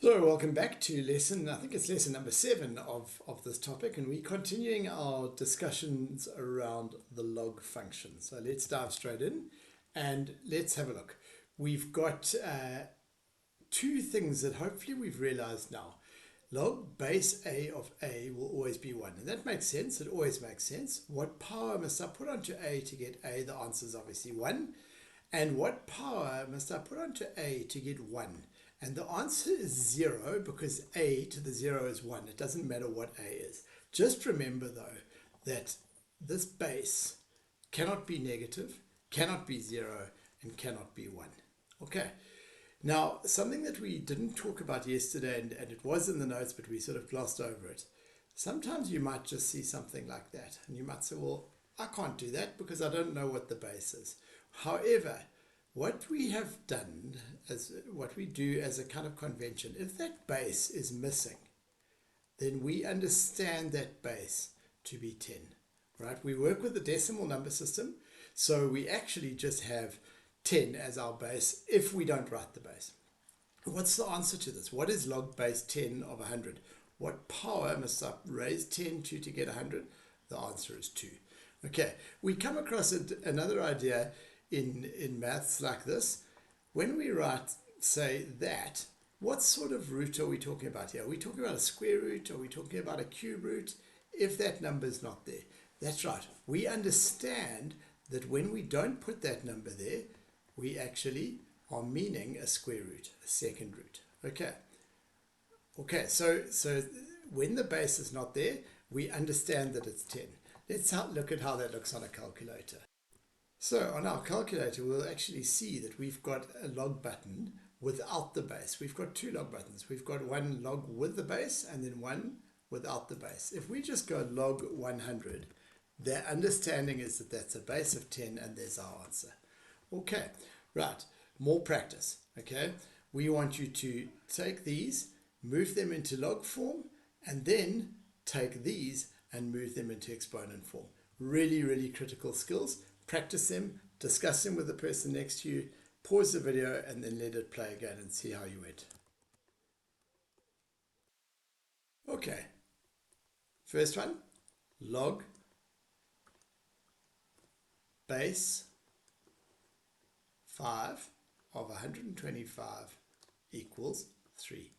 So welcome back to lesson, I think it's lesson number 7 of this topic, and we're continuing our discussions around the log function. So let's dive straight in and let's have a look. We've got two things that hopefully we've realized now. Log base A of A will always be 1, and that makes sense. It always makes sense. What power must I put onto A to get A? The answer is obviously 1. And what power must I put onto A to get 1? And the answer is 0, because A to the 0 is 1. It doesn't matter what A is. Just remember though that this base cannot be negative, cannot be 0, and cannot be 1. Okay. Now, something that we didn't talk about yesterday, and it was in the notes, but we sort of glossed over it. Sometimes you might just see something like that, and you might say, well, I can't do that because I don't know what the base is. However, what we have done, what we do as a kind of convention, if that base is missing, then we understand that base to be 10, right? We work with the decimal number system, so we actually just have 10 as our base if we don't write the base. What's the answer to this? What is log base 10 of 100? What power must I raise 10 to get 100? The answer is 2. Okay, we come across another idea in maths like this. When we write, say, that, what sort of root are we talking about here? Are we talking about a square root? Are we talking about a cube root? If that number is not there. That's right. We understand that when we don't put that number there, we actually are meaning a square root, a second root. Okay, so when the base is not there, we understand that it's 10. Let's look at how that looks on a calculator. So on our calculator, we'll actually see that we've got a log button without the base. We've got two log buttons. We've got one log with the base and then one without the base. If we just go log 100, their understanding is that that's a base of 10 and there's our answer. Okay, right, more practice, okay? We want you to take these, move them into log form, and then take these and move them into exponent form. Really, really critical skills. Practice them, discuss them with the person next to you, pause the video, and then let it play again and see how you went. Okay, first one, log base 5 of 125 equals 3.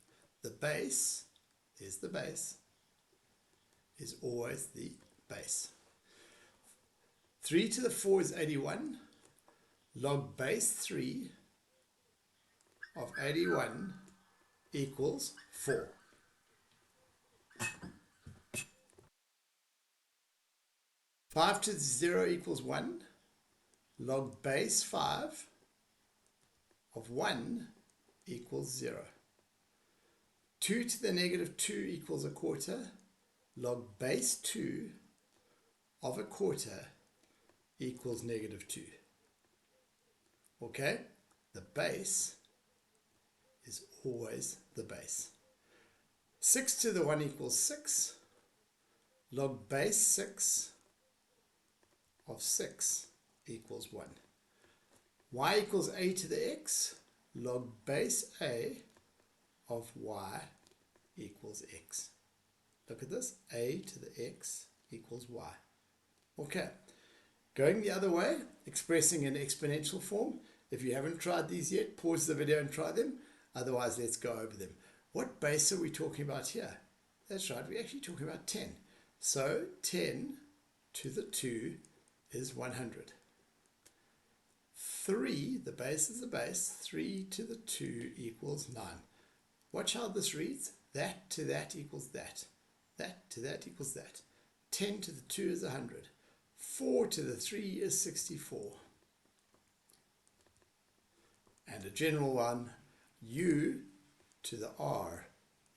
The base, there's the base, is always the base. 3 to the 4 is 81. Log base 3 of 81 equals 4. Five to the 0 equals 1. Log base 5 of 1 equals 0. 2 to the negative 2 equals a quarter. Log base 2 of a quarter equals negative 2. Okay, the base is always the base. 6 to the 1 equals 6. Log base 6 of 6 equals 1. Y equals a to the x. Log base a of y equals x. Look at this, a to the x equals y. Okay, going the other way, expressing in exponential form. If you haven't tried these yet, pause the video and try them. Otherwise, let's go over them. What base are we talking about here? That's right, we're actually talking about 10. So 10 to the 2 is 100. 3, the base is the base, 3 to the 2 equals 9. Watch how this reads. That to that equals that. That to that equals that. 10 to the 2 is 100. 4 to the 3 is 64. And a general one, u to the r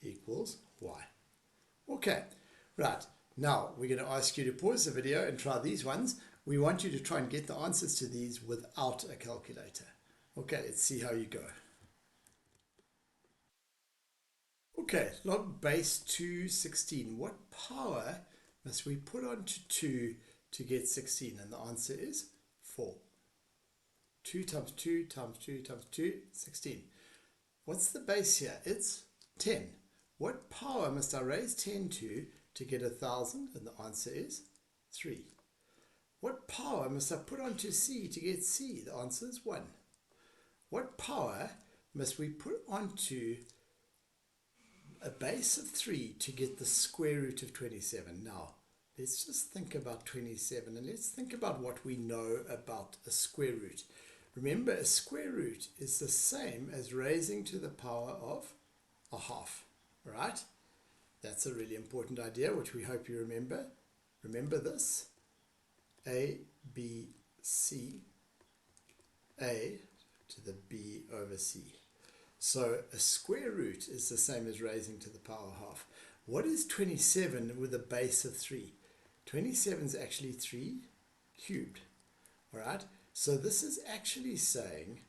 equals y. Okay, right. Now we're going to ask you to pause the video and try these ones. We want you to try and get the answers to these without a calculator. Okay, let's see how you go. Okay, log base 2, 16. What power must we put onto 2 to get 16? And the answer is 4. 2 times 2 times 2 times 2, 16. What's the base here? It's 10. What power must I raise 10 to get 1,000? And the answer is 3. What power must I put onto C to get C? The answer is 1. What power must we put onto a base of 3 to get the square root of 27? Now, let's just think about 27 and let's think about what we know about a square root. Remember, a square root is the same as raising to the power of a half, right? That's a really important idea, which we hope you remember. Remember this. A, B, C, A to the B over C. So a square root is the same as raising to the power half. What is 27 with a base of 3? 27 is actually 3 cubed. All right? So this is actually saying,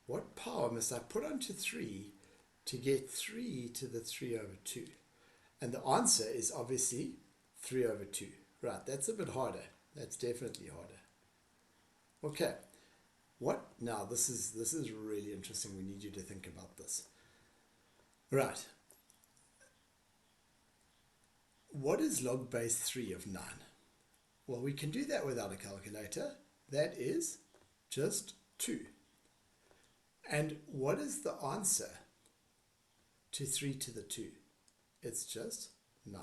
what power must I put onto 3 to get 3 to the 3 over 2? And the answer is obviously 3 over 2. Right, that's a bit harder. That's definitely harder. Okay. What? Now, this is really interesting. We need you to think about this. Right. What is log base 3 of 9? Well, we can do that without a calculator. That is just 2. And what is the answer to 3 to the 2? It's just 9.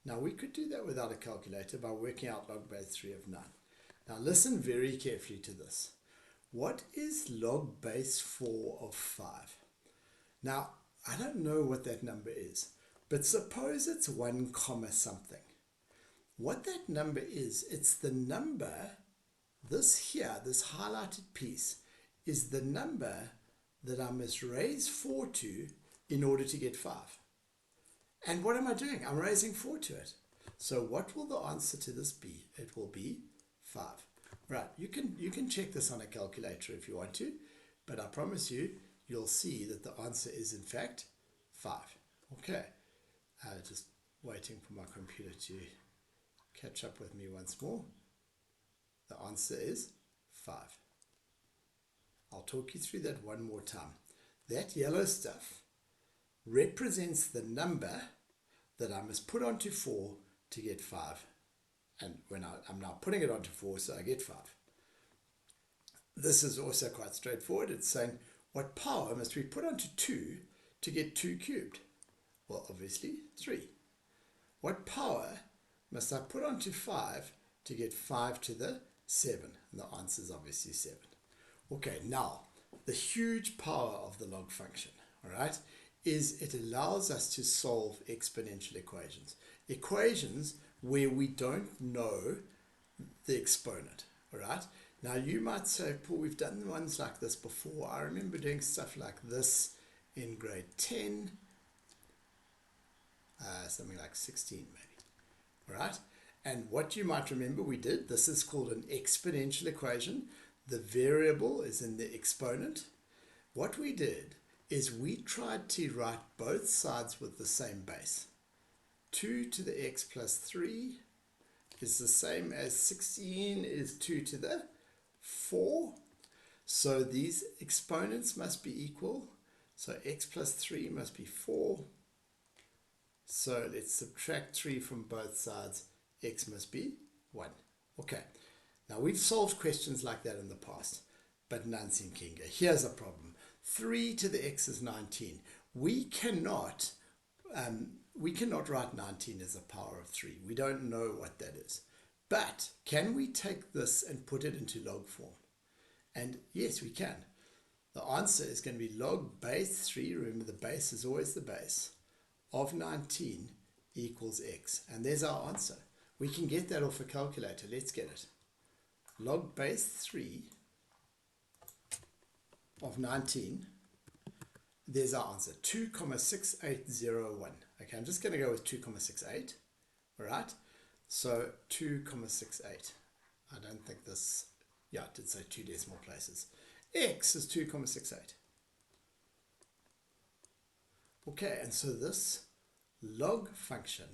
Now, we could do that without a calculator by working out log base 3 of 9. Now, listen very carefully to this. What is log base 4 of 5? Now, I don't know what that number is, but suppose it's 1 comma something. What that number is, it's the number, this here, this highlighted piece, is the number that I must raise 4 to in order to get 5. And what am I doing? I'm raising 4 to it. So what will the answer to this be? It will be 5. Right, you can check this on a calculator if you want to, but I promise you, you'll see that the answer is in fact 5. Okay, just waiting for my computer to catch up with me once more. The answer is 5. I'll talk you through that one more time. That yellow stuff represents the number that I must put onto 4 to get 5. And when I'm now putting it onto 4, so I get 5. This is also quite straightforward. It's saying, what power must we put onto 2 to get 2 cubed? Well, obviously 3. What power must I put onto 5 to get 5 to the 7? And the answer is obviously 7. Okay, now, the huge power of the log function, all right, is it allows us to solve exponential equations. Equations where we don't know the exponent, all right? Now, you might say, Paul, we've done ones like this before. I remember doing stuff like this in grade 10, something like 16 maybe, all right? And what you might remember we did, this is called an exponential equation. The variable is in the exponent. What we did is we tried to write both sides with the same base. 2 to the x plus 3 is the same as 16 is 2 to the 4. So these exponents must be equal. So x plus 3 must be 4. So let's subtract 3 from both sides. X must be 1. Okay. Now we've solved questions like that in the past, but none seem Kinga. Here's a problem. 3 to the x is 19. We cannot write 19 as a power of 3. We don't know what that is. But can we take this and put it into log form? And yes, we can. The answer is going to be log base 3, remember the base is always the base, of 19 equals x. And there's our answer. We can get that off a calculator. Let's get it. Log base 3 of 19, there's our answer, 2,6801. Okay, I'm just going to go with 2,68. All right, so 2,68. I don't think this, yeah, it did say 2 decimal places. X is 2,68. Okay, and so this log function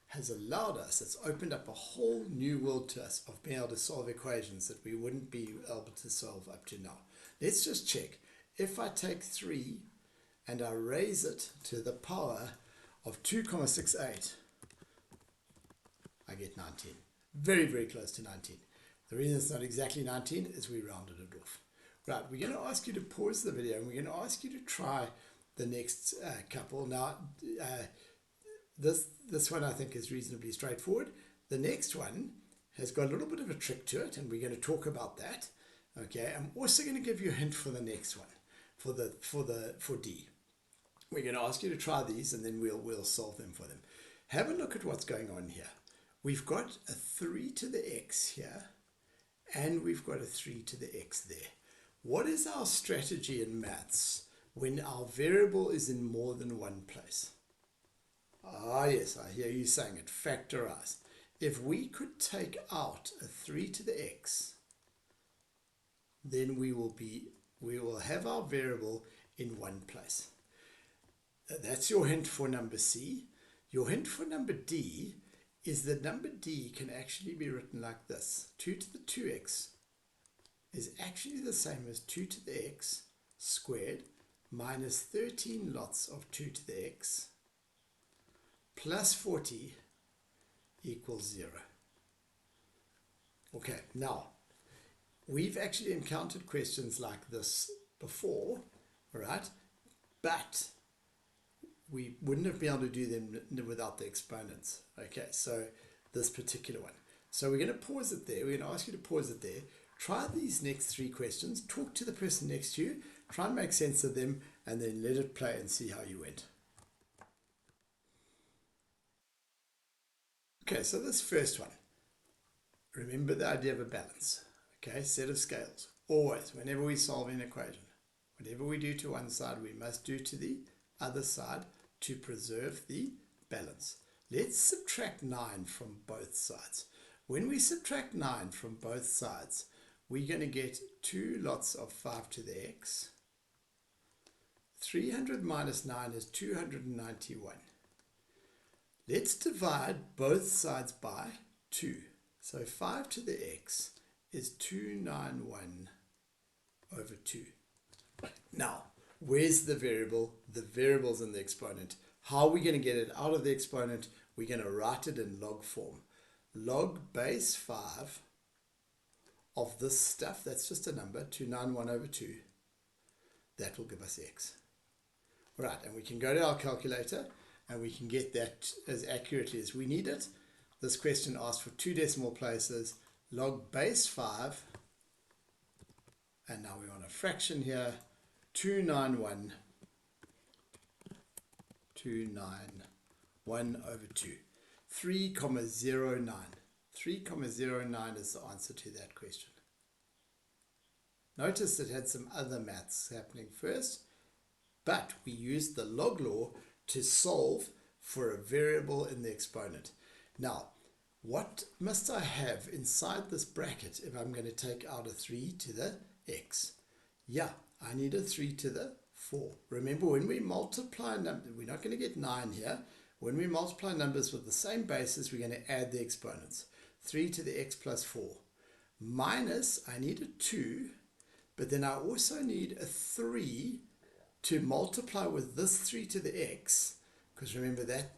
has allowed us, it's opened up a whole new world to us of being able to solve equations that we wouldn't be able to solve up to now. Let's just check. If I take 3 and I raise it to the power of 2,68, I get 19. Very, very close to 19. The reason it's not exactly 19 is we rounded it off. Right, we're going to ask you to pause the video and we're going to ask you to try the next couple. Now, this one I think is reasonably straightforward. The next one has got a little bit of a trick to it, and we're going to talk about that. Okay, I'm also going to give you a hint for the next one, for D. We're going to ask you to try these, and then we'll solve them for them. Have a look at what's going on here. We've got a 3 to the x here, and we've got a 3 to the x there. What is our strategy in maths when our variable is in more than one place? Ah, yes, I hear you saying it. Factorize. If we could take out a 3 to the x, then we will have our variable in one place. That's your hint for number C. Your hint for number D is that number D can actually be written like this. 2 to the 2x is actually the same as 2 to the x squared minus 13 lots of 2 to the x plus 40 equals 0. Okay, now, we've actually encountered questions like this before, all right? But we wouldn't have been able to do them without the exponents. Okay, so this particular one. So we're going to pause it there. We're going to ask you to pause it there. Try these next 3 questions. Talk to the person next to you. Try and make sense of them, and then let it play and see how you went. Okay, so this first one. Remember the idea of a balance. Okay, set of scales. Always, whenever we solve an equation, whatever we do to one side, we must do to the other side to preserve the balance. Let's subtract 9 from both sides. When we subtract 9 from both sides, we're going to get 2 lots of 5 to the x. 300 minus 9 is 291. Let's divide both sides by 2. So 5 to the x is 291 over 2. Now, where's the variable? The variable's in the exponent. How are we going to get it out of the exponent? We're going to write it in log form. Log base 5 of this stuff, that's just a number, 291 over 2. That will give us x. Right, and we can go to our calculator and we can get that as accurately as we need it. This question asked for 2 decimal places. Log base 5, and now we want a fraction here, 291 over 2. 3,09. 3,09 is the answer to that question. Notice it had some other maths happening first, but we used the log law to solve for a variable in the exponent. Now, what must I have inside this bracket if I'm going to take out a 3 to the x? Yeah, I need a 3 to the 4. Remember, when we multiply numbers, we're not going to get 9 here. When we multiply numbers with the same basis, we're going to add the exponents. 3 to the x plus 4. Minus, I need a 2, but then I also need a 3 to multiply with this 3 to the x, because remember that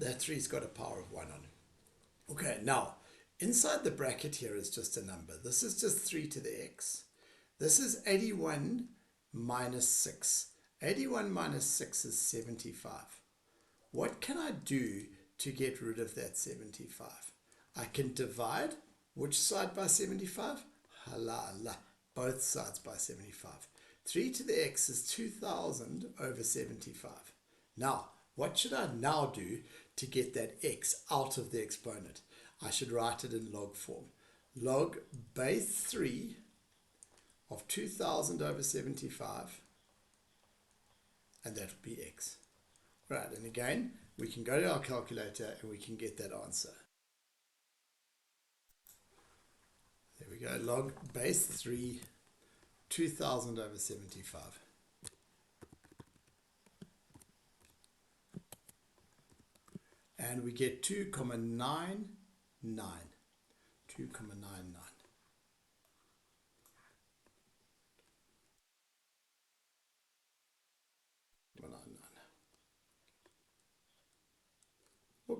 3's got a power of 1 on it. Okay, now, inside the bracket here is just a number. This is just 3 to the x. This is 81 minus 6. 81 minus 6 is 75. What can I do to get rid of that 75? I can divide which side by 75? Halala, both sides by 75. 3 to the x is 2,000 over 75. Now, what should I now do to get that x out of the exponent? I should write it in log form. Log base 3 of 2,000 over 75, and that would be x. Right, and again, we can go to our calculator and we can get that answer. There we go, log base 3, 2,000 over 75. And we get 2,99. 2,99.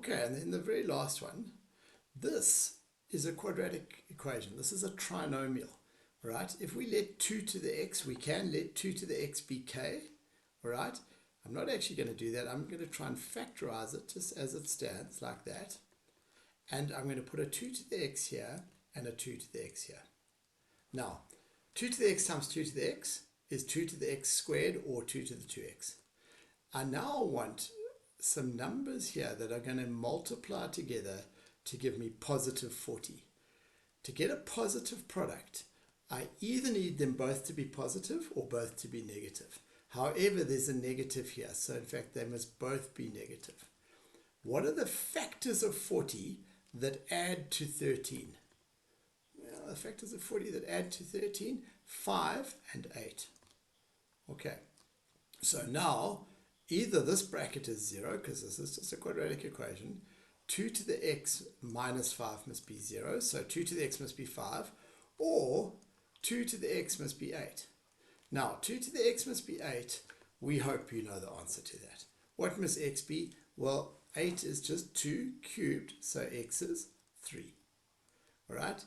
Okay, and then the very last one, this is a quadratic equation. This is a trinomial, right? If we let 2 to the x, we can let 2 to the x be k, all right? I'm not actually going to do that. I'm going to try and factorize it just as it stands, like that. And I'm going to put a 2 to the x here and a 2 to the x here. Now, 2 to the x times 2 to the x is 2 to the x squared, or 2 to the 2x. I now want some numbers here that are going to multiply together to give me positive 40. To get a positive product, I either need them both to be positive or both to be negative. However, there's a negative here, so in fact they must both be negative. What are the factors of 40 that add to 13? Well, the factors of 40 that add to 13, 5 and 8. Okay, so now either this bracket is 0, because this is just a quadratic equation. 2 to the x minus 5 must be 0, so 2 to the x must be 5, or 2 to the x must be 8. Now, 2 to the x must be 8. We hope you know the answer to that. What must x be? Well, 8 is just 2 cubed, so x is 3. All right?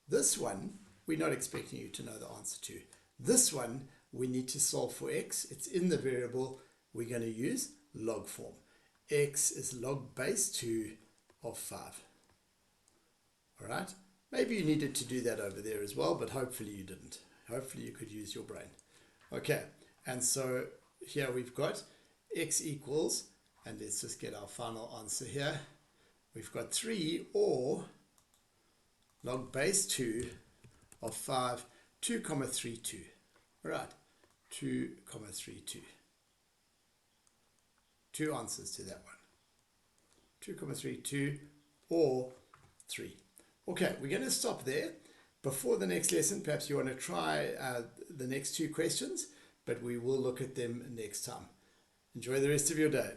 This one, we're not expecting you to know the answer to. This one, we need to solve for x. It's in the variable. We're going to use log form. X is log base 2 of 5. All right? Maybe you needed to do that over there as well, but hopefully you didn't. Hopefully you could use your brain. Okay, and so here we've got x equals, and let's just get our final answer here. We've got 3, or log base 2 of 5, 2,32. All right, 2,32. Two answers to that one. 2,32 or 3. Okay, we're going to stop there. Before the next lesson, perhaps you want to try the next 2 questions, but we will look at them next time. Enjoy the rest of your day.